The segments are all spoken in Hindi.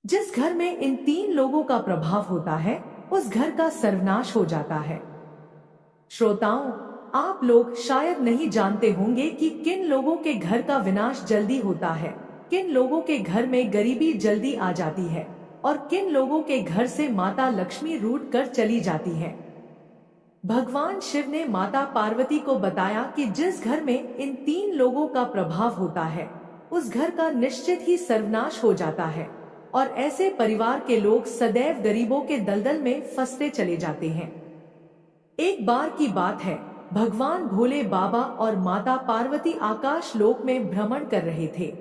जिस घर में इन तीन लोगों का प्रभाव होता है उस घर का सर्वनाश हो जाता है। श्रोताओं, आप लोग शायद नहीं जानते होंगे कि किन लोगों के घर का विनाश जल्दी होता है, किन लोगों के घर में गरीबी जल्दी आ जाती है और किन लोगों के घर से माता लक्ष्मी रूठ कर चली जाती है। भगवान शिव ने माता पार्वती को बताया कि जिस घर में इन तीन लोगों का प्रभाव होता है उस घर का निश्चित ही सर्वनाश हो जाता है और ऐसे परिवार के लोग सदैव गरीबों के दलदल में फंसते चले जाते हैं। एक बार की बात है, भगवान भोले बाबा और माता पार्वती आकाश लोक में भ्रमण कर रहे थे।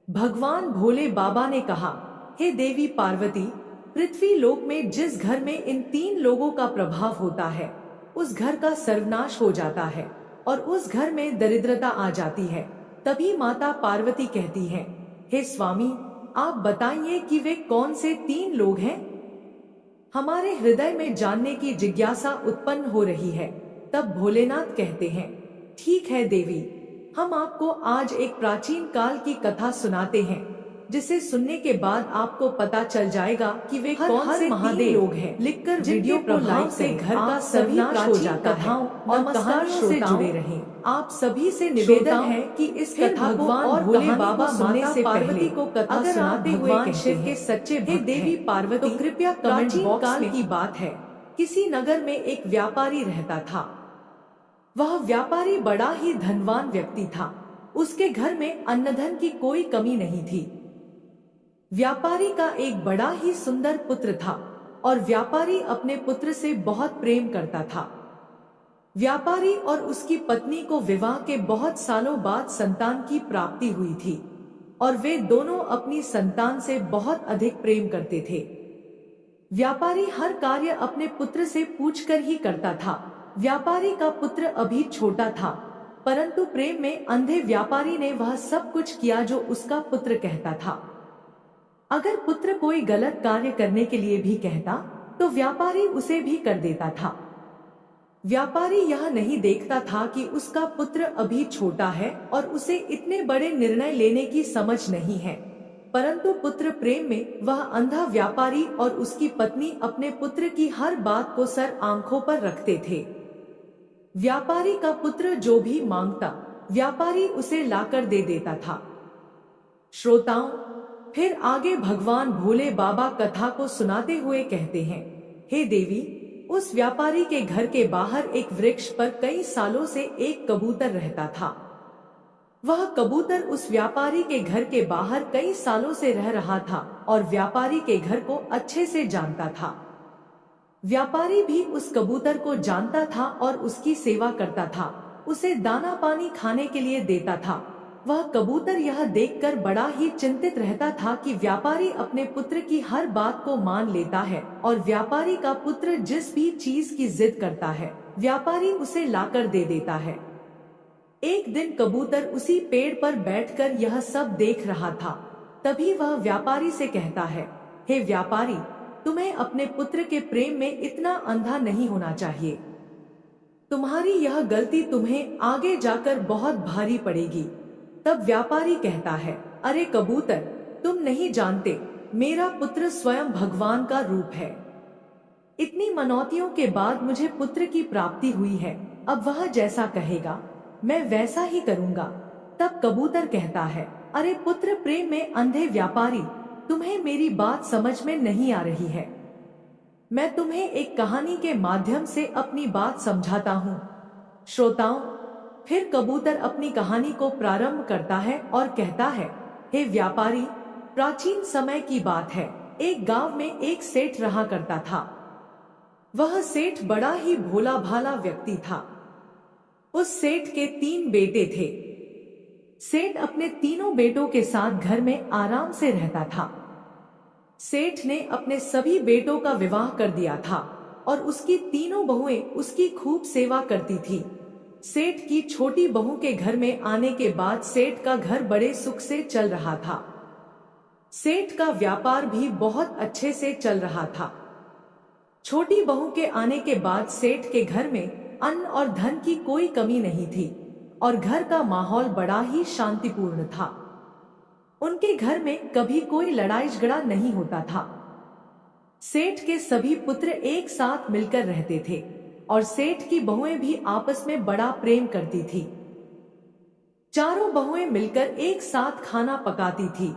भगवान भोले बाबा ने कहा, हे देवी पार्वती, पृथ्वी लोक में जिस घर में इन तीन लोगों का प्रभाव होता है उस घर का सर्वनाश हो जाता है और उस घर में दरिद्रता आ जाती है। तभी माता पार्वती कहती हैं, हे स्वामी, आप बताइए कि वे कौन से तीन लोग हैं? हमारे हृदय में जानने की जिज्ञासा उत्पन्न हो रही है। तब भोलेनाथ कहते हैं, ठीक है देवी, हम आपको आज एक प्राचीन काल की कथा सुनाते हैं जिसे सुनने के बाद आपको पता चल जाएगा कि वे कौन से महादेव लोग हैं। लिखकर वीडियो को लाइक से घर का सर्वनाश हो जाता है और कहानियों से जुड़े रहें। आप सभी से निवेदन है कि इस कथा को और भोले बाबा सुनने से पार्वती को कथा सुनाते हुए शिव के सच्चे भक्त देवी पार्वती, तो कृपया कमेंट बॉक्स में की बात है। किसी नगर में एक व्यापारी रहता था। वह व्यापारी बड़ा ही धनवान व्यक्ति था। उसके घर में अन्नधन की कोई कमी नहीं थी। व्यापारी का एक बड़ा ही सुंदर पुत्र था और व्यापारी अपने पुत्र से बहुत प्रेम करता था। व्यापारी और उसकी पत्नी को विवाह के बहुत सालों बाद संतान की प्राप्ति हुई थी और वे दोनों अपनी संतान से बहुत अधिक प्रेम करते थे। व्यापारी हर कार्य अपने पुत्र से पूछकर ही करता था। व्यापारी का पुत्र अभी छोटा था, परंतु प्रेम में अंधे व्यापारी ने वह सब कुछ किया जो उसका पुत्र कहता था। अगर पुत्र कोई गलत कार्य करने के लिए भी कहता तो व्यापारी उसे भी कर देता था। व्यापारी यह नहीं देखता था कि उसका पुत्र अभी छोटा है और उसे इतने बड़े निर्णय लेने की समझ नहीं है, परंतु पुत्र प्रेम में वह अंधा व्यापारी और उसकी पत्नी अपने पुत्र की हर बात को सर आंखों पर रखते थे। व्यापारी का पुत्र जो भी मांगता व्यापारी उसे लाकर दे देता था। श्रोताओं, फिर आगे भगवान भोले बाबा कथा को सुनाते हुए कहते हैं, हे देवी, उस व्यापारी के घर के बाहर एक वृक्ष पर कई सालों से एक कबूतर रहता था। वह कबूतर उस व्यापारी के घर के बाहर कई सालों से रह रहा था और व्यापारी के घर को अच्छे से जानता था। व्यापारी भी उस कबूतर को जानता था और उसकी सेवा करता था, उसे दाना पानी खाने के लिए देता था। वह कबूतर यह देखकर बड़ा ही चिंतित रहता था कि व्यापारी अपने पुत्र की हर बात को मान लेता है और व्यापारी का पुत्र जिस भी चीज की जिद करता है व्यापारी उसे लाकर दे देता है। एक दिन कबूतर उसी पेड़ पर बैठकर यह सब देख रहा था। तभी वह व्यापारी से कहता है, हे व्यापारी, तुम्हें अपने पुत्र के प्रेम में इतना अंधा नहीं होना चाहिए। तुम्हारी यह गलती तुम्हें आगे जाकर बहुत भारी पड़ेगी। तब व्यापारी कहता है, अरे कबूतर, तुम नहीं जानते, मेरा पुत्र स्वयं भगवान का रूप है। इतनी मनौतियों के बाद मुझे पुत्र की प्राप्ति हुई है। अब वह जैसा कहेगा मैं वैसा ही करूंगा। तब कबूतर कहता है, अरे पुत्र प्रेम में अंधे व्यापारी, तुम्हें मेरी बात समझ में नहीं आ रही है। मैं तुम्हें एक कहानी के माध्यम से अपनी बात समझाता हूँ। श्रोताओं, फिर कबूतर अपनी कहानी को प्रारंभ करता है और कहता है, हे व्यापारी, प्राचीन समय की बात है। एक गांव में एक सेठ रहा करता था। वह सेठ बड़ा ही भोला भाला व्यक्ति था। उस सेठ के 3 बेटे थे। सेठ अपने तीनों बेटों के साथ घर में आराम से रहता था। सेठ ने अपने सभी बेटों का विवाह कर दिया था और उसकी तीनों बहुएं उसकी खूब सेवा करती थी। सेठ की छोटी बहू के घर में आने के बाद सेठ का घर बड़े सुख से चल रहा था। सेठ का व्यापार भी बहुत अच्छे से चल रहा था। छोटी बहू के आने के बाद सेठ के घर में अन्न और धन की कोई कमी नहीं थी और घर का माहौल बड़ा ही शांतिपूर्ण था। उनके घर में कभी कोई लड़ाई झगड़ा नहीं होता था। सेठ के सभी पुत्र एक साथ मिलकर रहते थे और सेठ की बहुएं भी आपस में बड़ा प्रेम करती थी। चारों बहुएं मिलकर एक साथ खाना पकाती थी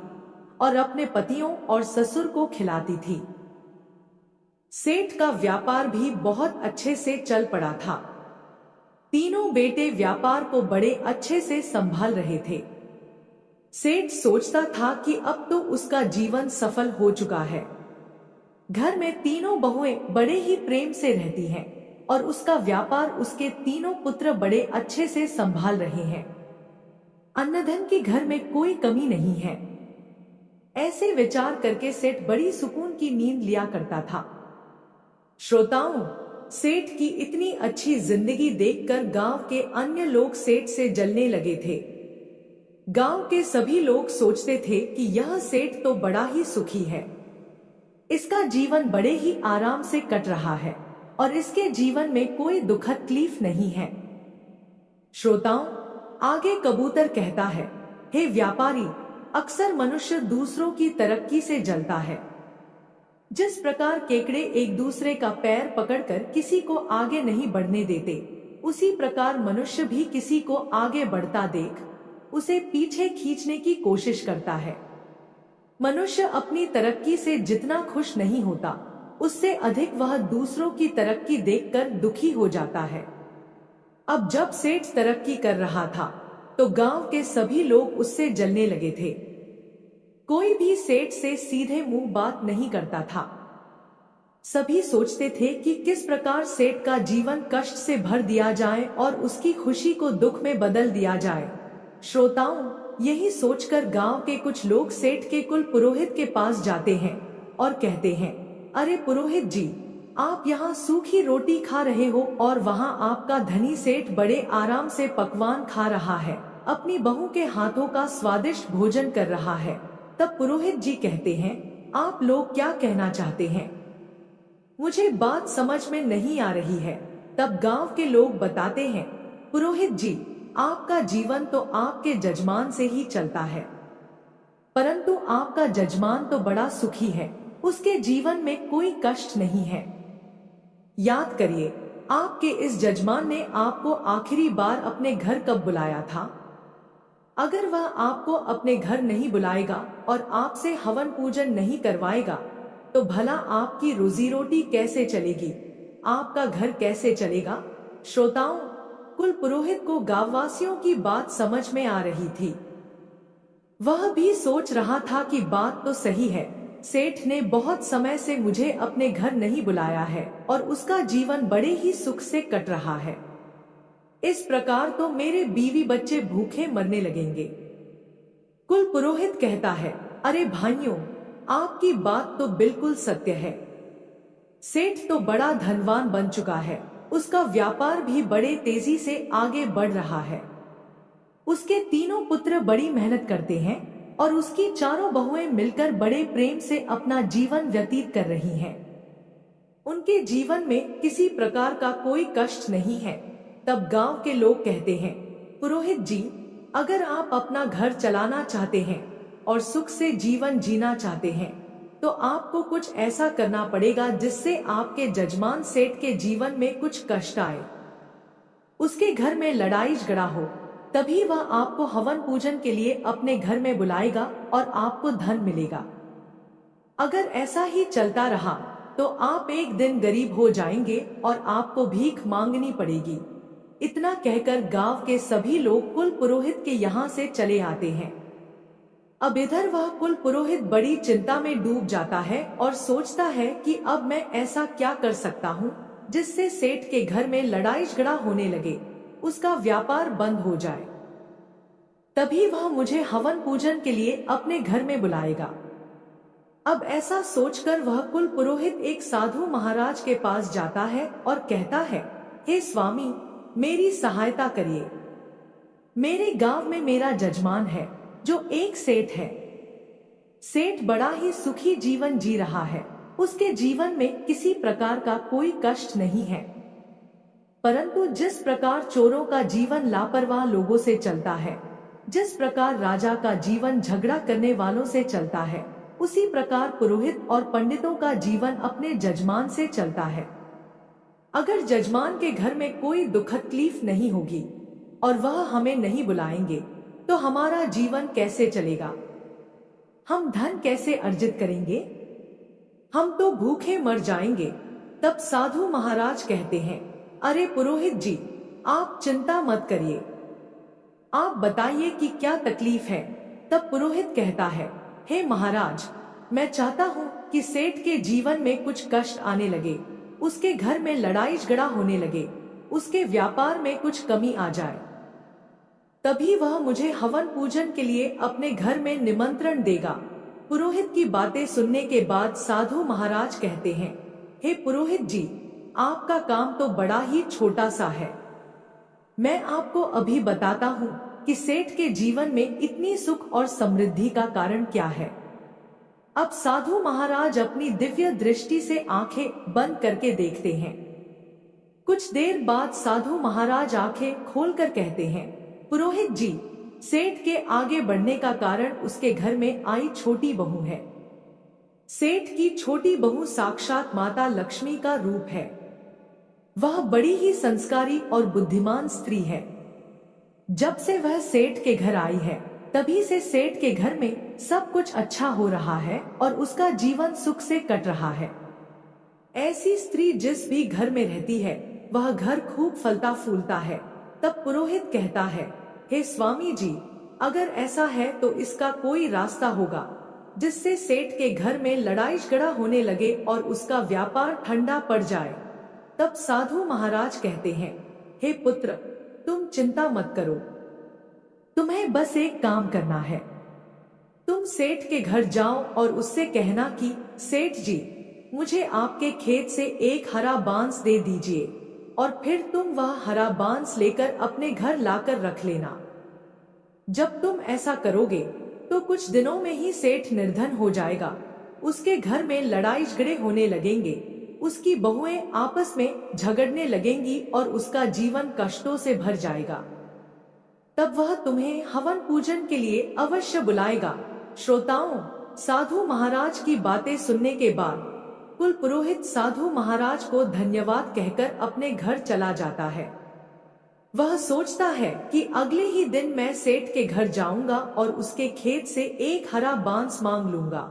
और अपने पतियों और ससुर को खिलाती थी। सेठ का व्यापार भी बहुत अच्छे से चल पड़ा था। तीनों बेटे व्यापार को बड़े अच्छे से संभाल रहे थे। सेठ सोचता था कि अब तो उसका जीवन सफल हो चुका है। घर में तीनों बहुएं बड़े ही प्रेम से रहती हैं और उसका व्यापार उसके तीनों पुत्र बड़े अच्छे से संभाल रहे हैं। अन्नधन की घर में कोई कमी नहीं है। ऐसे विचार करके सेठ बड़ी सुकून की नींद लिया करता था। श्रोताओं, सेठ की इतनी अच्छी जिंदगी देखकर गांव के अन्य लोग सेठ से जलने लगे थे। गांव के सभी लोग सोचते थे कि यह सेठ तो बड़ा ही सुखी है, इसका जीवन बड़े ही आराम से कट रहा है और इसके जीवन में कोई दुखद तकलीफ नहीं है। श्रोताओं, आगे कबूतर कहता है, हे व्यापारी, अक्सर मनुष्य दूसरों की तरक्की से जलता है। जिस प्रकार केकड़े एक दूसरे का पैर पकड़कर किसी को आगे नहीं बढ़ने देते, उसी प्रकार मनुष्य भी किसी को आगे बढ़ता देख उसे पीछे खींचने की कोशिश करता है। मनुष्य अपनी तरक्की से जितना खुश नहीं होता, उससे अधिक वह दूसरों की तरक्की देखकर दुखी हो जाता है। अब जब सेठ तरक्की कर रहा था तो गांव के सभी लोग उससे जलने लगे थे। कोई भी सेठ से सीधे मुंह बात नहीं करता था। सभी सोचते थे कि किस प्रकार सेठ का जीवन कष्ट से भर दिया जाए और उसकी खुशी को दुख में बदल दिया जाए। श्रोताओं, यही सोचकर गांव के कुछ लोग सेठ के कुल पुरोहित के पास जाते हैं और कहते हैं, अरे पुरोहित जी, आप यहाँ सूखी रोटी खा रहे हो और वहाँ आपका धनी सेठ बड़े आराम से पकवान खा रहा है, अपनी बहू के हाथों का स्वादिष्ट भोजन कर रहा है। तब पुरोहित जी कहते हैं, आप लोग क्या कहना चाहते हैं? मुझे बात समझ में नहीं आ रही है। तब गांव के लोग बताते हैं, पुरोहित जी, आपका जीवन तो आपके जजमान से ही चलता है, परंतु आपका जजमान तो बड़ा सुखी है, उसके जीवन में कोई कष्ट नहीं है। याद करिए, आपके इस जजमान ने आपको आखिरी बार अपने घर कब बुलाया था? अगर वह आपको अपने घर नहीं बुलाएगा और आपसे हवन पूजन नहीं करवाएगा तो भला आपकी रोजी रोटी कैसे चलेगी, आपका घर कैसे चलेगा? श्रोताओं, कुल पुरोहित को गांववासियों की बात समझ में आ रही थी। वह भी सोच रहा था कि बात तो सही है, सेठ ने बहुत समय से मुझे अपने घर नहीं बुलाया है और उसका जीवन बड़े ही सुख से कट रहा है। इस प्रकार तो मेरे बीवी बच्चे भूखे मरने लगेंगे। कुल पुरोहित कहता है, अरे भाइयों, आपकी बात तो बिल्कुल सत्य है। सेठ तो बड़ा धनवान बन चुका है, उसका व्यापार भी बड़े तेजी से आगे बढ़ रहा है। उसके तीनों पुत्र बड़ी मेहनत करते हैं और उसकी चारों बहुएं मिलकर बड़े प्रेम से अपना जीवन व्यतीत कर रही हैं। उनके जीवन में किसी प्रकार का कोई कष्ट नहीं है। तब गांव के लोग कहते हैं, पुरोहित जी, अगर आप अपना घर चलाना चाहते हैं और सुख से जीवन जीना चाहते हैं तो आपको कुछ ऐसा करना पड़ेगा जिससे आपके जजमान सेठ के जीवन में कुछ कष्ट आए, उसके घर में लड़ाई झगड़ा हो, तभी वह आपको हवन पूजन के लिए अपने घर में बुलाएगा और आपको धन मिलेगा। अगर ऐसा ही चलता रहा तो आप एक दिन गरीब हो जाएंगे और आपको भीख मांगनी पड़ेगी। इतना कहकर गांव के सभी लोग कुल पुरोहित के यहाँ से चले आते हैं। अब इधर वह कुल पुरोहित बड़ी चिंता में डूब जाता है और सोचता है कि अब मैं ऐसा क्या कर सकता हूँ जिससे सेठ के घर में लड़ाई झगड़ा होने लगे, उसका व्यापार बंद हो जाए, तभी वह मुझे हवन पूजन के लिए अपने घर में बुलाएगा। अब ऐसा सोचकर वह कुल पुरोहित एक साधु महाराज के पास जाता है और कहता है, हे स्वामी, मेरी सहायता करिए। मेरे गांव में मेरा जजमान है जो एक सेठ है। सेठ बड़ा ही सुखी जीवन जी रहा है, उसके जीवन में किसी प्रकार का कोई कष्ट नहीं है, परंतु जिस प्रकार चोरों का जीवन लापरवाह लोगों से चलता है, जिस प्रकार राजा का जीवन झगड़ा करने वालों से चलता है, उसी प्रकार पुरोहित और पंडितों का जीवन अपने जजमान से चलता है। अगर जजमान के घर में कोई दुख तकलीफ नहीं होगी और वह हमें नहीं बुलाएंगे, तो हमारा जीवन कैसे चलेगा? हम धन कैसे अर्जित करेंगे? हम तो भूखे मर जाएंगे। तब साधु महाराज कहते हैं, अरे पुरोहित जी, आप चिंता मत करिए, आप बताइए कि क्या तकलीफ है। तब पुरोहित कहता है, हे महाराज, मैं चाहता हूँ कि सेठ के जीवन में कुछ कष्ट आने लगे, उसके घर में लड़ाई झगड़ा होने लगे, उसके व्यापार में कुछ कमी आ जाए, तभी वह मुझे हवन पूजन के लिए अपने घर में निमंत्रण देगा। पुरोहित की बातें सुनने के बाद साधु महाराज कहते हैं, हे पुरोहित जी, आपका काम तो बड़ा ही छोटा सा है। मैं आपको अभी बताता हूँ कि सेठ के जीवन में इतनी सुख और समृद्धि का कारण क्या है। अब साधु महाराज अपनी दिव्य दृष्टि से आंखें बंद करके देखते हैं। कुछ देर बाद साधु महाराज आंखें खोलकर कहते हैं, पुरोहित जी, सेठ के आगे बढ़ने का कारण उसके घर में आई छोटी बहू है। सेठ की छोटी बहू साक्षात माता लक्ष्मी का रूप है। वह बड़ी ही संस्कारी और बुद्धिमान स्त्री है। जब से वह सेठ के घर आई है, तभी से सेठ के घर में सब कुछ अच्छा हो रहा है और उसका जीवन सुख से कट रहा है। ऐसी स्त्री जिस भी घर में रहती है, वह घर खूब फलता फूलता है। तब पुरोहित कहता है, हे स्वामी जी, अगर ऐसा है तो इसका कोई रास्ता होगा जिससे सेठ के घर में लड़ाई झगड़ा होने लगे और उसका व्यापार ठंडा पड़ जाए। तब साधु महाराज कहते हैं, हे पुत्र, तुम चिंता मत करो, तुम्हें बस एक काम करना है। तुम सेठ के घर जाओ और उससे कहना कि सेठ जी, मुझे आपके खेत से एक हरा बांस दे दीजिए, और फिर तुम वह हरा बांस लेकर अपने घर लाकर रख लेना। जब तुम ऐसा करोगे तो कुछ दिनों में ही सेठ निर्धन हो जाएगा, उसके घर में लड़ाई झगड़े होने लगेंगे, उसकी बहुएं आपस में झगड़ने लगेंगी और उसका जीवन कष्टों से भर जाएगा। तब वह तुम्हें हवन पूजन के लिए अवश्य बुलाएगा। श्रोताओं, साधु महाराज की बातें सुनने के बाद कुल पुरोहित साधु महाराज को धन्यवाद कहकर अपने घर चला जाता है। वह सोचता है कि अगले ही दिन मैं सेठ के घर जाऊंगा और उसके खेत से एक हरा बांस मांग लूंगा।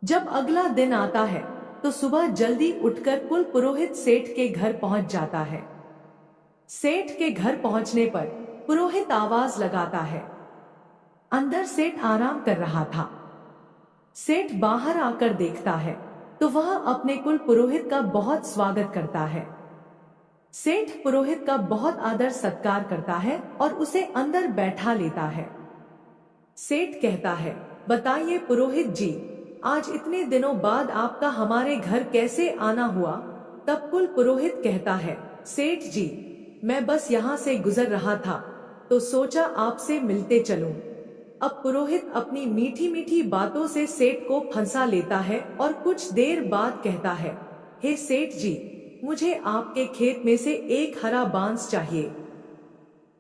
जब अगला दिन आता है तो सुबह जल्दी उठकर कुल पुरोहित सेठ के घर पहुंच जाता है। सेठ के घर पहुंचने पर पुरोहित आवाज लगाता है। अंदर सेठ आराम कर रहा था। सेठ बाहर आकर देखता है तो वह अपने कुल पुरोहित का बहुत स्वागत करता है। सेठ पुरोहित का बहुत आदर सत्कार करता है और उसे अंदर बैठा लेता है। सेठ कहता है, बताइए पुरोहित जी, आज इतने दिनों बाद आपका हमारे घर कैसे आना हुआ? तब कुल पुरोहित कहता है, सेठ जी, मैं बस यहाँ से गुजर रहा था तो सोचा आपसे मिलते चलूं। अब पुरोहित अपनी मीठी मीठी बातों से सेठ को फंसा लेता है और कुछ देर बाद कहता है, हे सेठ जी, मुझे आपके खेत में से एक हरा बांस चाहिए,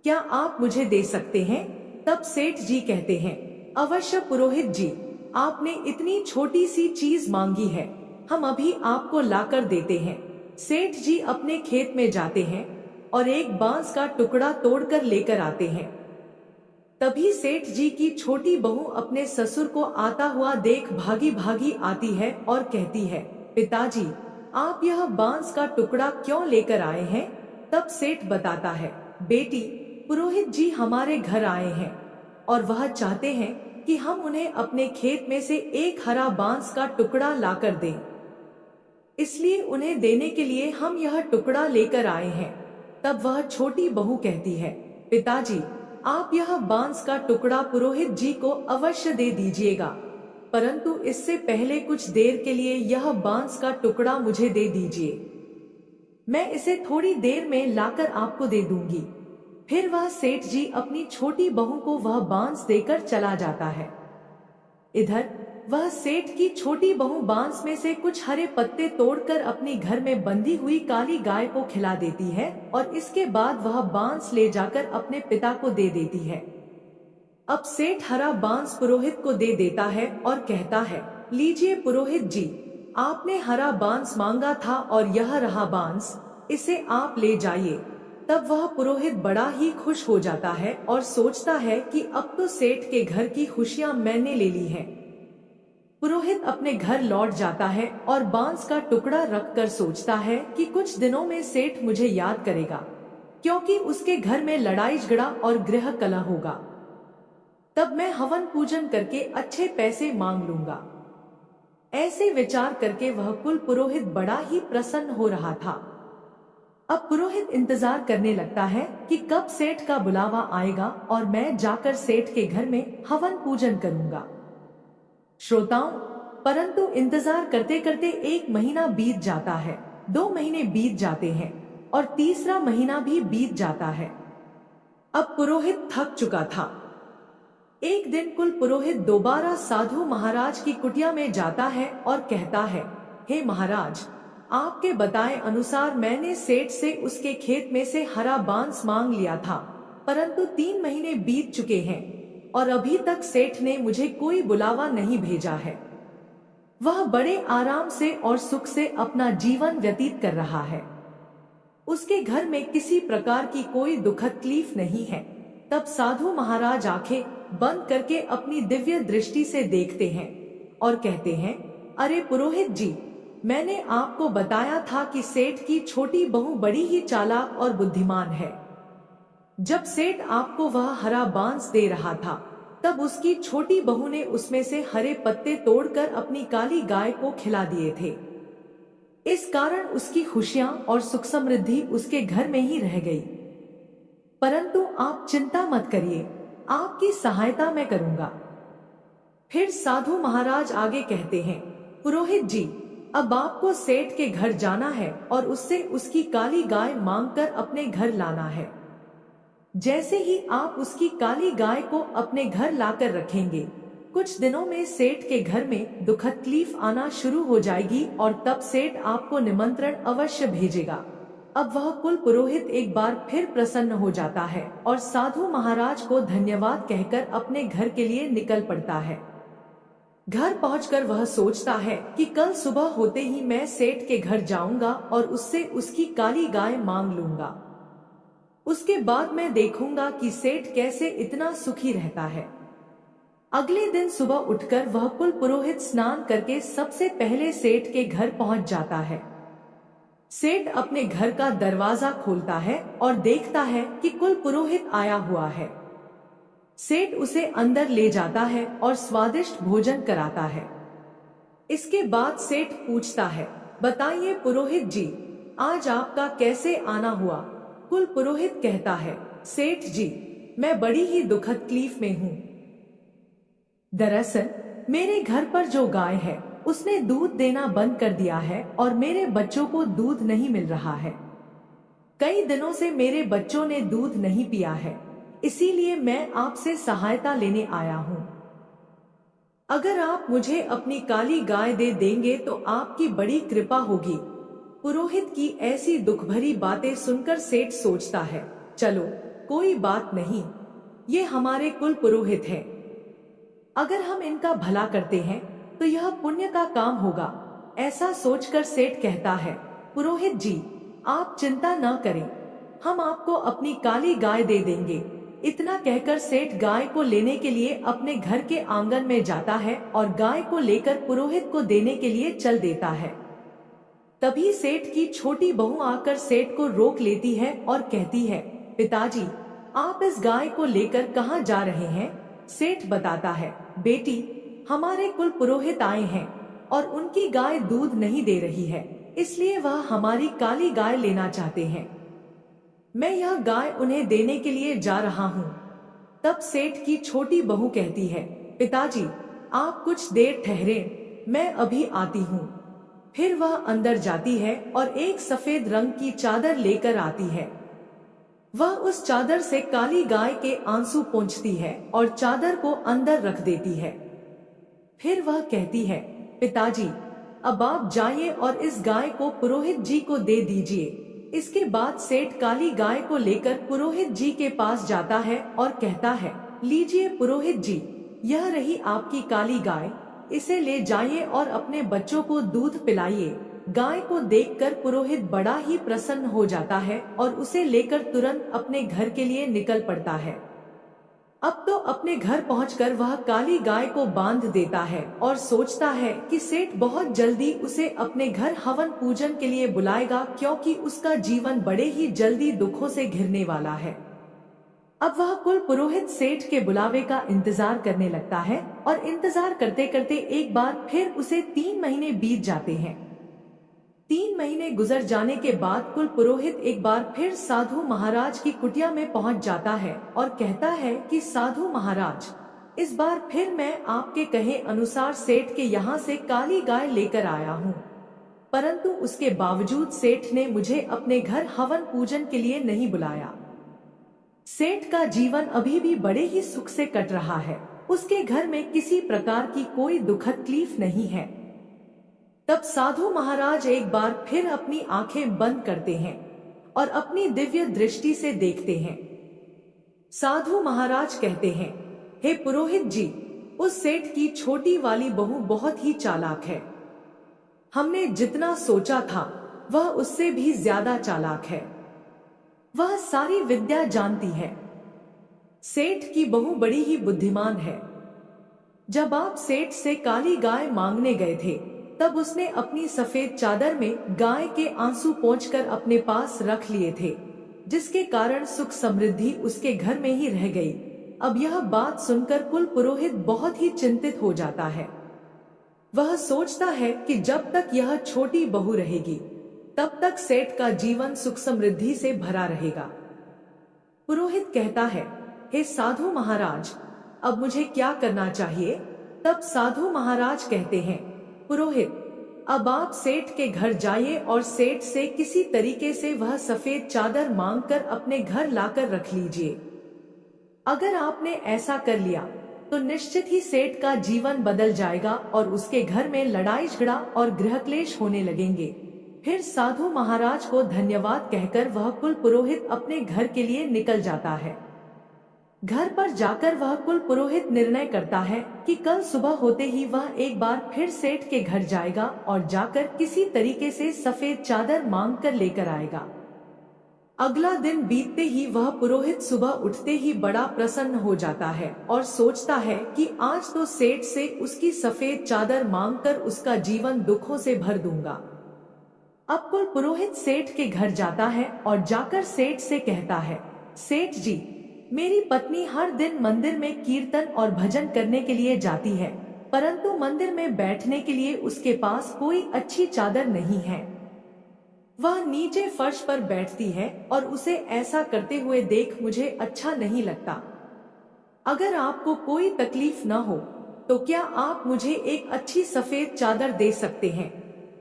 क्या आप मुझे दे सकते हैं? तब सेठ जी कहते हैं, अवश्य पुरोहित जी, आपने इतनी छोटी सी चीज मांगी है, हम अभी आपको लाकर देते हैं। सेठ जी अपने खेत में जाते हैं और एक बांस का टुकड़ा तोड़कर लेकर आते हैं। तभी सेठ जी की छोटी बहू अपने ससुर को आता हुआ देख भागी भागी आती है और कहती है, पिताजी, आप यह बांस का टुकड़ा क्यों लेकर आए हैं? तब सेठ बताता है, बेटी, पुरोहित जी हमारे घर आए हैं और वह चाहते हैं कि हम उन्हें अपने खेत में से एक हरा बांस का टुकड़ा लाकर दें, इसलिए उन्हें देने के लिए हम यह टुकड़ा लेकर आए हैं। तब वह छोटी बहू कहती है, पिताजी, आप यह बांस का टुकड़ा पुरोहित जी को अवश्य दे दीजिएगा, परंतु इससे पहले कुछ देर के लिए यह बांस का टुकड़ा मुझे दे दीजिए, मैं इसे थोड़ी देर में लाकर आपको दे दूंगी। फिर वह सेठ जी अपनी छोटी बहू को वह बांस देकर चला जाता है। इधर वह सेठ की छोटी बहू बांस में से कुछ हरे पत्ते तोड़कर अपनी घर में बंधी हुई काली गाय को खिला देती है और इसके बाद वह बांस ले जाकर अपने पिता को दे देती है। अब सेठ हरा बांस पुरोहित को दे देता है और कहता है, लीजिए पुरोहित जी, आपने हरा बांस मांगा था और यह रहा बांस, इसे आप ले जाइए। तब वह पुरोहित बड़ा ही खुश हो जाता है और सोचता है कि अब तो सेठ के घर की खुशियां मैंने ले ली हैं। पुरोहित अपने घर लौट जाता है और बांस का टुकड़ा रखकर सोचता है कि कुछ दिनों में सेठ मुझे याद करेगा, क्योंकि उसके घर में लड़ाई झगड़ा और गृह कलह होगा। तब मैं हवन पूजन करके अच्छे पैसे मांग लूंगा। ऐसे विचार करके वह कुल पुरोहित बड़ा ही प्रसन्न हो रहा था। अब पुरोहित इंतजार करने लगता है कि कब सेठ का बुलावा आएगा और मैं जाकर सेठ के घर में हवन पूजन करूंगा। श्रोताओं, परंतु इंतजार करते करते 1 महीना बीत जाता है, 2 महीने बीत जाते हैं और तीसरा महीना भी बीत जाता है। अब पुरोहित थक चुका था। एक दिन कुल पुरोहित दोबारा साधु महाराज की कुटिया में जाता है और कहता है, हे महाराज, आपके बताए अनुसार मैंने सेठ से उसके खेत में से हरा बांस मांग लिया था, परंतु 3 महीने बीत चुके हैं और अभी तक सेठ ने मुझे कोई बुलावा नहीं भेजा है। वह बड़े आराम से और सुख से अपना जीवन व्यतीत कर रहा है। उसके घर में किसी प्रकार की कोई दुखद तकलीफ नहीं है। तब साधु महाराज आंखें बंद करके अपनी दिव्य दृष्टि से देखते हैं और कहते हैं, अरे पुरोहित जी, मैंने आपको बताया था कि सेठ की छोटी बहू बड़ी ही चालाक और बुद्धिमान है। जब सेठ आपको वह हरा बांस दे रहा था, तब उसकी छोटी बहू ने उसमें से हरे पत्ते तोड़कर अपनी काली गाय को खिला दिए थे। इस कारण उसकी खुशियां और सुख समृद्धि उसके घर में ही रह गई। परंतु आप चिंता मत करिए, आपकी सहायता मैं करूंगा। फिर साधु महाराज आगे कहते हैं, पुरोहित जी, अब आपको सेठ के घर जाना है और उससे उसकी काली गाय मांगकर अपने घर लाना है। जैसे ही आप उसकी काली गाय को अपने घर लाकर रखेंगे, कुछ दिनों में सेठ के घर में दुखद तकलीफ आना शुरू हो जाएगी और तब सेठ आपको निमंत्रण अवश्य भेजेगा। अब वह कुल पुरोहित एक बार फिर प्रसन्न हो जाता है और साधु महाराज को धन्यवाद कहकर अपने घर के लिए निकल पड़ता है। घर पहुंचकर वह सोचता है कि कल सुबह होते ही मैं सेठ के घर जाऊंगा और उससे उसकी काली गाय मांग लूंगा। उसके बाद मैं देखूंगा कि सेठ कैसे इतना सुखी रहता है। अगले दिन सुबह उठकर वह कुल पुरोहित स्नान करके सबसे पहले सेठ के घर पहुंच जाता है। सेठ अपने घर का दरवाजा खोलता है और देखता है कि कुल पुरोहित आया हुआ है। सेठ उसे अंदर ले जाता है और स्वादिष्ट भोजन कराता है। इसके बाद सेठ पूछता है, बताइए पुरोहित जी, आज आपका कैसे आना हुआ? कुल पुरोहित कहता है, सेठ जी, मैं बड़ी ही दुखद तकलीफ में हूँ। दरअसल मेरे घर पर जो गाय है उसने दूध देना बंद कर दिया है और मेरे बच्चों को दूध नहीं मिल रहा है। कई दिनों से मेरे बच्चों ने दूध नहीं पिया है, इसीलिए मैं आपसे सहायता लेने आया हूँ। अगर आप मुझे अपनी काली गाय दे देंगे तो आपकी बड़ी कृपा होगी। पुरोहित की ऐसी दुख भरी बातें सुनकर सेठ सोचता है, चलो कोई बात नहीं, ये हमारे कुल पुरोहित हैं। अगर हम इनका भला करते हैं तो यह पुण्य का काम होगा। ऐसा सोचकर सेठ कहता है, पुरोहित जी, आप चिंता न करें, हम आपको अपनी काली गाय दे देंगे। इतना कहकर सेठ गाय को लेने के लिए अपने घर के आंगन में जाता है और गाय को लेकर पुरोहित को देने के लिए चल देता है। तभी सेठ की छोटी बहू आकर सेठ को रोक लेती है और कहती है, पिताजी, आप इस गाय को लेकर कहाँ जा रहे हैं? सेठ बताता है, बेटी, हमारे कुल पुरोहित आए हैं और उनकी गाय दूध नहीं दे रही है, इसलिए वह हमारी काली गाय लेना चाहते हैं। मैं यह गाय उन्हें देने के लिए जा रहा हूँ। तब सेठ की छोटी बहू कहती है, पिताजी, आप कुछ देर ठहरे, मैं अभी आती हूँ। फिर वह अंदर जाती है और एक सफेद रंग की चादर लेकर आती है। वह उस चादर से काली गाय के आंसू पोंछती है और चादर को अंदर रख देती है। फिर वह कहती है, पिताजी, अब आप जाइए और इस गाय को पुरोहित जी को दे दीजिए। इसके बाद सेठ काली गाय को लेकर पुरोहित जी के पास जाता है और कहता है, लीजिए पुरोहित जी, यह रही आपकी काली गाय, इसे ले जाइए और अपने बच्चों को दूध पिलाइए। गाय को देखकर पुरोहित बड़ा ही प्रसन्न हो जाता है और उसे लेकर तुरंत अपने घर के लिए निकल पड़ता है। अब तो अपने घर पहुंचकर वह काली गाय को बांध देता है और सोचता है कि सेठ बहुत जल्दी उसे अपने घर हवन पूजन के लिए बुलाएगा, क्योंकि उसका जीवन बड़े ही जल्दी दुखों से घिरने वाला है। अब वह कुल पुरोहित सेठ के बुलावे का इंतजार करने लगता है और इंतजार करते करते एक बार फिर उसे 3 महीने बीत जाते हैं। 3 महीने गुजर जाने के बाद कुल पुरोहित एक बार फिर साधु महाराज की कुटिया में पहुंच जाता है और कहता है कि साधु महाराज, इस बार फिर मैं आपके कहे अनुसार सेठ के यहाँ से काली गाय लेकर आया हूँ, परंतु उसके बावजूद सेठ ने मुझे अपने घर हवन पूजन के लिए नहीं बुलाया। सेठ का जीवन अभी भी बड़े ही सुख से कट रहा है, उसके घर में किसी प्रकार की कोई दुखद तकलीफ नहीं है। तब साधु महाराज एक बार फिर अपनी आंखें बंद करते हैं और अपनी दिव्य दृष्टि से देखते हैं। साधु महाराज कहते हैं, हे पुरोहित जी, उस सेठ की छोटी वाली बहू बहुत ही चालाक है। हमने जितना सोचा था वह उससे भी ज्यादा चालाक है। वह सारी विद्या जानती है। सेठ की बहू बड़ी ही बुद्धिमान है। जब आप सेठ से काली गाय मांगने गए थे, तब उसने अपनी सफेद चादर में गाय के आंसू पोंछकर अपने पास रख लिए थे, जिसके कारण सुख समृद्धि उसके घर में ही रह गई। अब यह बात सुनकर कुल पुरोहित बहुत ही चिंतित हो जाता है। वह सोचता है कि जब तक यह छोटी बहू रहेगी, तब तक सेठ का जीवन सुख समृद्धि से भरा रहेगा। पुरोहित कहता है, हे साधु महाराज, अब मुझे क्या करना चाहिए? तब साधु महाराज कहते हैं, पुरोहित, अब आप सेठ के घर जाइए और सेठ से किसी तरीके से वह सफेद चादर मांगकर अपने घर लाकर रख लीजिए। अगर आपने ऐसा कर लिया तो निश्चित ही सेठ का जीवन बदल जाएगा और उसके घर में लड़ाई झगड़ा और गृहक्लेश होने लगेंगे। फिर साधु महाराज को धन्यवाद कहकर वह कुल पुरोहित अपने घर के लिए निकल जाता है। घर पर जाकर वह कुल पुरोहित निर्णय करता है कि कल सुबह होते ही वह एक बार फिर सेठ के घर जाएगा और जाकर किसी तरीके से सफेद चादर मांग कर लेकर आएगा। अगला दिन बीतते ही वह पुरोहित सुबह उठते ही बड़ा प्रसन्न हो जाता है और सोचता है कि आज तो सेठ से उसकी सफेद चादर मांगकर उसका जीवन दुखों से भर दूंगा। अब कुल पुरोहित सेठ के घर जाता है और जाकर सेठ से कहता है, सेठ जी, मेरी पत्नी हर दिन मंदिर में कीर्तन और भजन करने के लिए जाती है, परंतु मंदिर में बैठने के लिए उसके पास कोई अच्छी चादर नहीं है। वह नीचे फर्श पर बैठती है और उसे ऐसा करते हुए देख मुझे अच्छा नहीं लगता। अगर आपको कोई तकलीफ न हो तो क्या आप मुझे एक अच्छी सफेद चादर दे सकते हैं,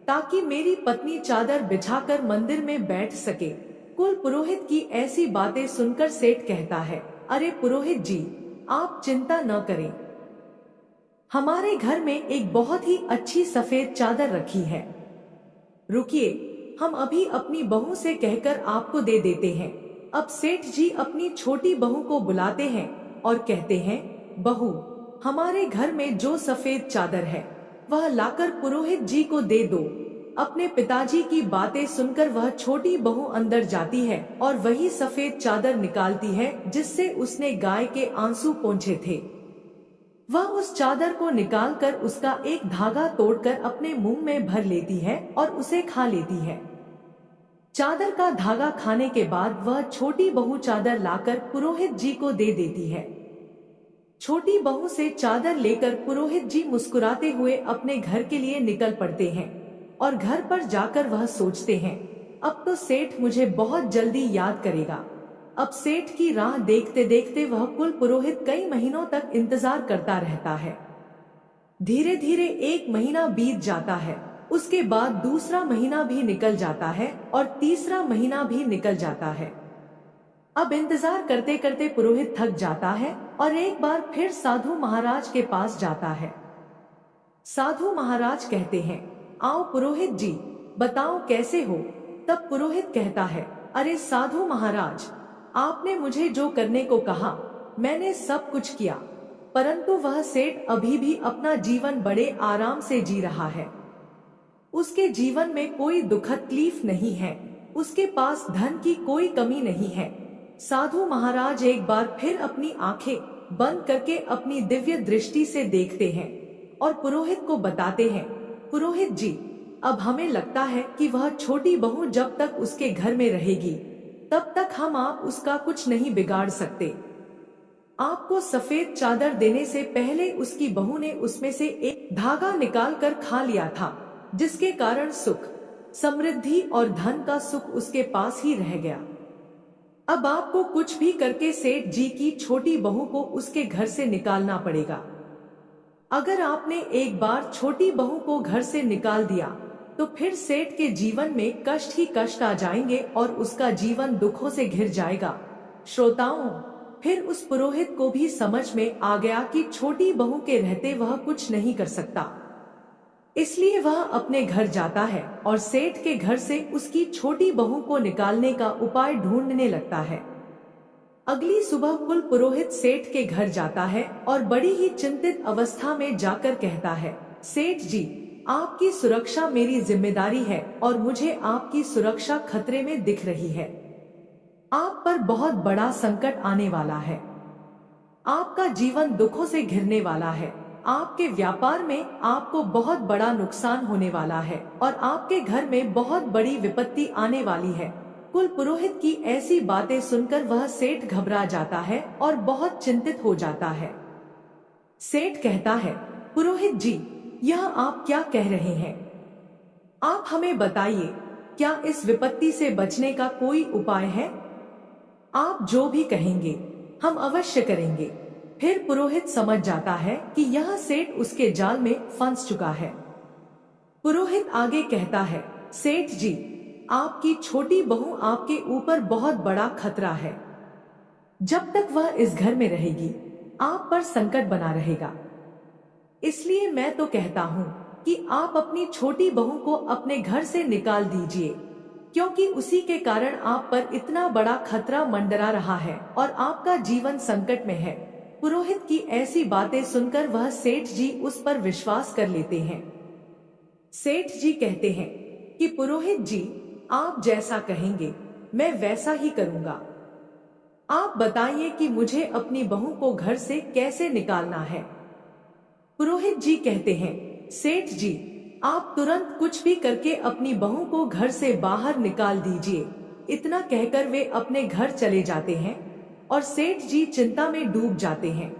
ताकि मेरी पत्नी चादर बिछाकर मंदिर में बैठ सके। कुल पुरोहित की ऐसी बातें सुनकर सेठ कहता है, अरे पुरोहित जी, आप चिंता न करें, हमारे घर में एक बहुत ही अच्छी सफेद चादर रखी है। रुकिए, हम अभी अपनी बहू से कहकर आपको दे देते हैं। अब सेठ जी अपनी छोटी बहू को बुलाते हैं और कहते हैं, बहू, हमारे घर में जो सफेद चादर है वह लाकर पुरोहित जी को दे दो। अपने पिताजी की बातें सुनकर वह छोटी बहू अंदर जाती है और वही सफेद चादर निकालती है जिससे उसने गाय के आंसू पोंछे थे। वह उस चादर को निकालकर उसका एक धागा तोड़कर अपने मुंह में भर लेती है और उसे खा लेती है। चादर का धागा खाने के बाद वह छोटी बहू चादर लाकर पुरोहित जी को दे देती है। छोटी बहू से चादर लेकर पुरोहित जी मुस्कुराते हुए अपने घर के लिए निकल पड़ते हैं और घर पर जाकर वह सोचते हैं, अब तो सेठ मुझे बहुत जल्दी याद करेगा। अब सेठ की राह देखते देखते वह कुल पुरोहित कई महीनों तक इंतजार करता रहता है। धीरे धीरे 1 महीना बीत जाता है, उसके बाद दूसरा महीना भी निकल जाता है और तीसरा महीना भी निकल जाता है। अब इंतजार करते करते पुरोहित थक जाता है और एक बार फिर साधु महाराज के पास जाता है। साधु महाराज कहते हैं, आओ पुरोहित जी, बताओ कैसे हो। तब पुरोहित कहता है, अरे साधु महाराज, आपने मुझे जो करने को कहा मैंने सब कुछ किया, परंतु वह सेठ अभी भी अपना जीवन बड़े आराम से जी रहा है। उसके जीवन में कोई दुखद तकलीफ नहीं है, उसके पास धन की कोई कमी नहीं है। साधु महाराज एक बार फिर अपनी आंखें बंद करके अपनी दिव्य दृष्टि से देखते हैं और पुरोहित को बताते हैं, पुरोहित जी, अब हमें लगता है कि वह छोटी बहू जब तक उसके घर में रहेगी तब तक हम आप उसका कुछ नहीं बिगाड़ सकते। आपको सफेद चादर देने से पहले उसकी बहू ने उसमें से एक धागा निकाल कर खा लिया था, जिसके कारण सुख, समृद्धि और धन का सुख उसके पास ही रह गया। अब आपको कुछ भी करके सेठ जी की छोटी बहू को उसके घर से निकालना पड़ेगा। अगर आपने एक बार छोटी बहू को घर से निकाल दिया तो फिर सेठ के जीवन में कष्ट ही कष्ट आ जाएंगे और उसका जीवन दुखों से घिर जाएगा। श्रोताओं, फिर उस पुरोहित को भी समझ में आ गया कि छोटी बहू के रहते वह कुछ नहीं कर सकता, इसलिए वह अपने घर जाता है और सेठ के घर से उसकी छोटी बहू को निकालने का उपाय ढूंढने लगता है। अगली सुबह कुल पुरोहित सेठ के घर जाता है और बड़ी ही चिंतित अवस्था में जाकर कहता है, सेठ जी, आपकी सुरक्षा मेरी जिम्मेदारी है और मुझे आपकी सुरक्षा खतरे में दिख रही है। आप पर बहुत बड़ा संकट आने वाला है, आपका जीवन दुखों से घिरने वाला है, आपके व्यापार में आपको बहुत बड़ा नुकसान होने वाला है और आपके घर में बहुत बड़ी विपत्ति आने वाली है। कुल पुरोहित की ऐसी बातें सुनकर वह सेठ घबरा जाता है और बहुत चिंतित हो जाता है। सेठ कहता है, पुरोहित जी, यह आप क्या कह रहे हैं? आप हमें बताइए, क्या इस विपत्ति से बचने का कोई उपाय है? आप जो भी कहेंगे हम अवश्य करेंगे। फिर पुरोहित समझ जाता है कि यह सेठ उसके जाल में फंस चुका है। पुरोहित आगे कहता है, सेठ जी, आपकी छोटी बहू आपके ऊपर बहुत बड़ा खतरा है। जब तक वह इस घर में रहेगी आप पर संकट बना रहेगा। इसलिए मैं तो कहता हूँ कि आप अपनी छोटी बहू को अपने घर से निकाल दीजिए, क्योंकि उसी के कारण आप पर इतना बड़ा खतरा मंडरा रहा है और आपका जीवन संकट में है। पुरोहित की ऐसी बातें सुनकर वह सेठ जी उस पर विश्वास कर लेते हैं। सेठ जी कहते हैं कि पुरोहित जी, आप जैसा कहेंगे मैं वैसा ही करूंगा। आप बताइए कि मुझे अपनी बहू को घर से कैसे निकालना है। पुरोहित जी कहते हैं, सेठ जी, आप तुरंत कुछ भी करके अपनी बहू को घर से बाहर निकाल दीजिए। इतना कहकर वे अपने घर चले जाते हैं और सेठ जी चिंता में डूब जाते हैं।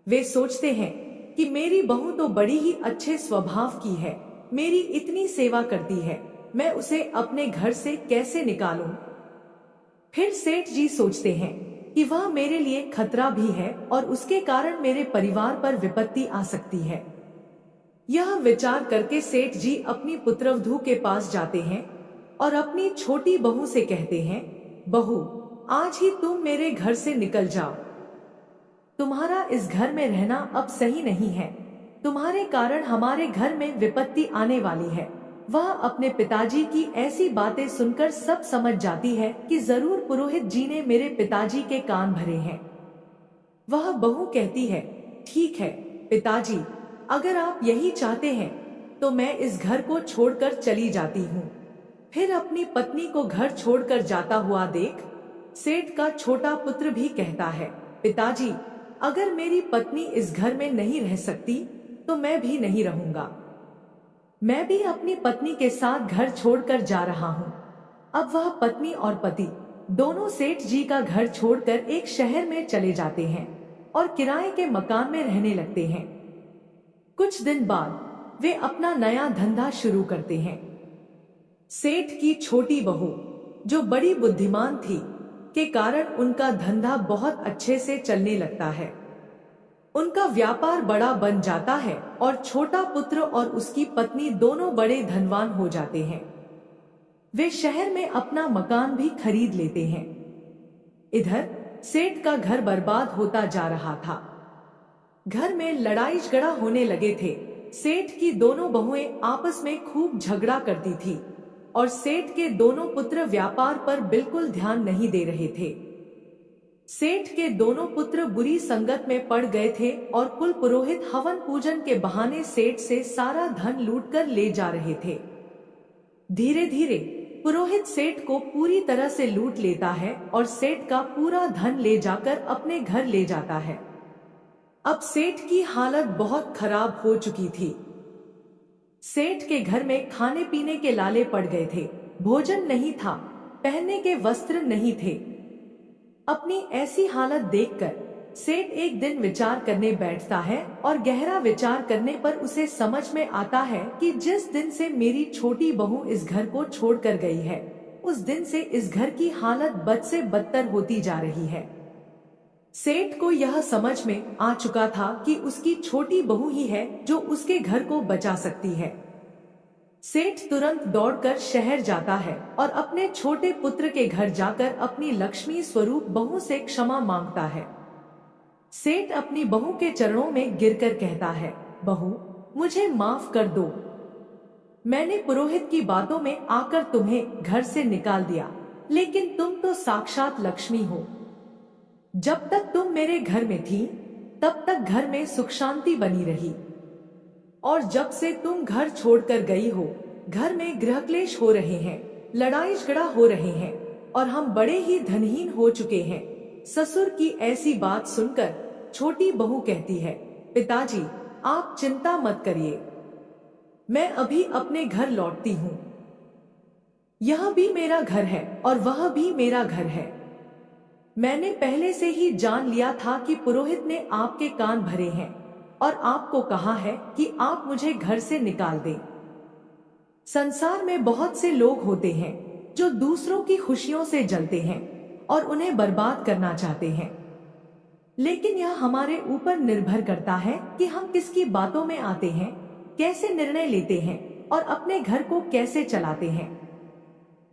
वे सोचते हैं कि मेरी बहू तो बड़ी ही अच्छे स्वभाव की है, मेरी इतनी सेवा करती है, मैं उसे अपने घर से कैसे निकालूं? फिर सेठ जी सोचते हैं कि वह मेरे लिए खतरा भी है और उसके कारण मेरे परिवार पर विपत्ति आ सकती है। यह विचार करके सेठ जी अपनी पुत्रवधू के पास जाते हैं और अपनी छोटी बहू से कहते हैं, बहू, आज ही तुम मेरे घर से निकल जाओ। तुम्हारा इस घर में रहना अब सही नहीं है। तुम्हारे कारण हमारे घर में विपत्ति आने वाली है। वह अपने पिताजी की ऐसी बातें सुनकर सब समझ जाती है कि जरूर पुरोहित जी ने मेरे पिताजी के कान भरे हैं। वह बहू कहती है, ठीक है पिताजी, अगर आप यही चाहते हैं तो मैं इस घर को छोड़कर चली जाती हूँ। फिर अपनी पत्नी को घर छोड़कर जाता हुआ देख सेठ का छोटा पुत्र भी कहता है, पिताजी, अगर मेरी पत्नी इस घर में नहीं रह सकती तो मैं भी नहीं रहूंगा। मैं भी अपनी पत्नी के साथ घर छोड़कर जा रहा हूँ। अब वह पत्नी और पति दोनों सेठ जी का घर छोड़कर एक शहर में चले जाते हैं और किराए के मकान में रहने लगते हैं। कुछ दिन बाद वे अपना नया धंधा शुरू करते हैं। सेठ की छोटी बहू, जो बड़ी बुद्धिमान थी, के कारण उनका धंधा बहुत अच्छे से चलने लगता है। उनका व्यापार बड़ा बन जाता है और छोटा पुत्र और उसकी पत्नी दोनों बड़े धनवान हो जाते हैं। वे शहर में अपना मकान भी खरीद लेते हैं। इधर सेठ का घर बर्बाद होता जा रहा था। घर में लड़ाई झगड़ा होने लगे थे। सेठ की दोनों बहुएं आपस में खूब झगड़ा करती थी और सेठ के दोनों पुत्र व्यापार पर बिल्कुल ध्यान नहीं दे रहे थे। सेठ के दोनों पुत्र बुरी संगत में पड़ गए थे और कुल पुरोहित हवन पूजन के बहाने सेठ से सारा धन लूटकर ले जा रहे थे। धीरे धीरे पुरोहित सेठ को पूरी तरह से लूट लेता है और सेठ का पूरा धन ले जाकर अपने घर ले जाता है। अब सेठ की हालत बहुत खराब हो चुकी थी। सेठ के घर में खाने पीने के लाले पड़ गए थे, भोजन नहीं था, पहनने के वस्त्र नहीं थे। अपनी ऐसी हालत देखकर सेठ एक दिन विचार करने बैठता है और गहरा विचार करने पर उसे समझ में आता है कि जिस दिन से मेरी छोटी बहू इस घर को छोड़कर गई है, उस दिन से इस घर की हालत बद से बदतर होती जा रही है। सेठ को यह समझ में आ चुका था कि उसकी छोटी बहू ही है जो उसके घर को बचा सकती है। सेठ तुरंत दौड़कर शहर जाता है और अपने छोटे पुत्र के घर जाकर अपनी लक्ष्मी स्वरूप बहू से क्षमा मांगता है। सेठ अपनी बहू के चरणों में गिरकर कहता है, बहू, मुझे माफ कर दो। मैंने पुरोहित की बातों में आकर तुम्हें घर से निकाल दिया, लेकिन तुम तो साक्षात लक्ष्मी हो। जब तक तुम मेरे घर में थी, तब तक घर में सुख शांति बनी रही, और जब से तुम घर छोड़कर गई हो, घर में गृह क्लेश हो रहे हैं, लड़ाई झगड़ा हो रहे हैं और हम बड़े ही धनहीन हो चुके हैं। ससुर की ऐसी बात सुनकर छोटी बहू कहती है, पिताजी, आप चिंता मत करिए, मैं अभी अपने घर लौटती हूँ। यह भी मेरा घर है और वह भी मेरा घर है। मैंने पहले से ही जान लिया था कि पुरोहित ने आपके कान भरे हैं और आपको कहा है कि आप मुझे घर से निकाल दें। संसार में बहुत से लोग होते हैं जो दूसरों की खुशियों से जलते हैं और उन्हें बर्बाद करना चाहते हैं, लेकिन यह हमारे ऊपर निर्भर करता है कि हम किसकी बातों में आते हैं, कैसे निर्णय लेते हैं और अपने घर को कैसे चलाते हैं।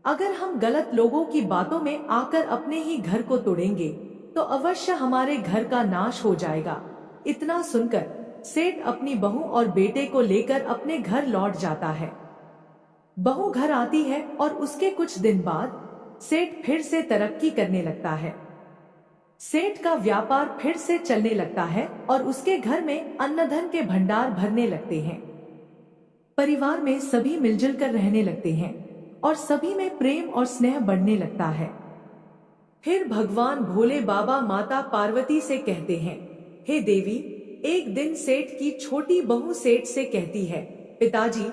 अगर हम गलत लोगों की बातों में आकर अपने ही घर को तोड़ेंगे तो अवश्य हमारे घर का नाश हो जाएगा। इतना सुनकर सेठ अपनी बहू और बेटे को लेकर अपने घर लौट जाता है। बहू घर आती है और उसके कुछ दिन बाद सेठ फिर से तरक्की करने लगता है। सेठ का व्यापार फिर से चलने लगता है और उसके घर में अन्न धन के भंडार भरने लगते हैं। परिवार में सभी मिलजुल कर रहने लगते हैं और सभी में प्रेम और स्नेह बढ़ने लगता है। फिर भगवान भोले बाबा माता पार्वती से कहते हैं, हे देवी, एक दिन सेठ की छोटी बहू सेठ से कहती है, पिताजी,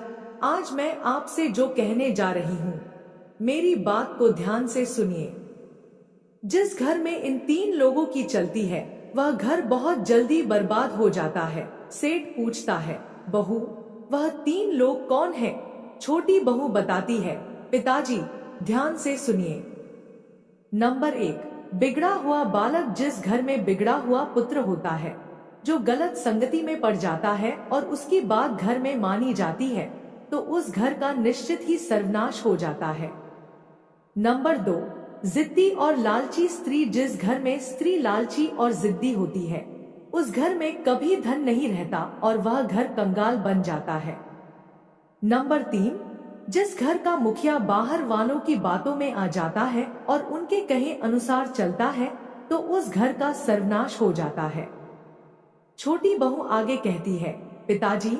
आज मैं आपसे जो कहने जा रही हूँ, मेरी बात को ध्यान से सुनिए। जिस घर में इन 3 लोगों की चलती है, वह घर बहुत जल्दी बर्बाद हो जाता है। सेठ पूछता है, बहू, वह 3 लोग कौन है? छोटी बहू बताती है, पिताजी, ध्यान से सुनिए। नंबर 1, बिगड़ा हुआ बालक। जिस घर में बिगड़ा हुआ पुत्र होता है, जो गलत संगति में पड़ जाता है और उसकी बात घर में मानी जाती है, तो उस घर का निश्चित ही सर्वनाश हो जाता है। नंबर 2, जिद्दी और लालची स्त्री। जिस घर में स्त्री लालची और जिद्दी होती है, उस घर में कभी धन नहीं रहता और वह घर कंगाल बन जाता है। नंबर 3, जिस घर का मुखिया बाहर वालों की बातों में आ जाता है और उनके कहे अनुसार चलता है, तो उस घर का सर्वनाश हो जाता है। छोटी बहू आगे कहती है, पिताजी,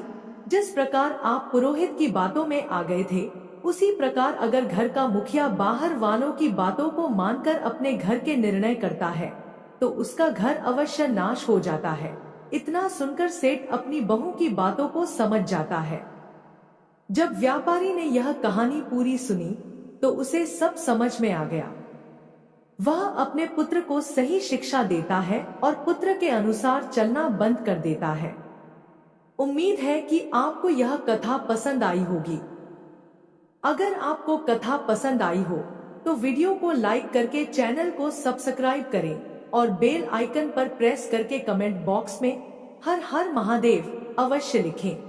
जिस प्रकार आप पुरोहित की बातों में आ गए थे, उसी प्रकार अगर घर का मुखिया बाहर वालों की बातों को मानकर अपने घर के निर्णय करता है, तो उसका घर अवश्य नाश हो जाता है। इतना सुनकर सेठ अपनी बहू की बातों को समझ जाता है। जब व्यापारी ने यह कहानी पूरी सुनी तो उसे सब समझ में आ गया। वह अपने पुत्र को सही शिक्षा देता है और पुत्र के अनुसार चलना बंद कर देता है। उम्मीद है कि आपको यह कथा पसंद आई होगी। अगर आपको कथा पसंद आई हो तो वीडियो को लाइक करके चैनल को सब्सक्राइब करें और बेल आइकन पर प्रेस करके कमेंट बॉक्स में हर हर महादेव अवश्य लिखें।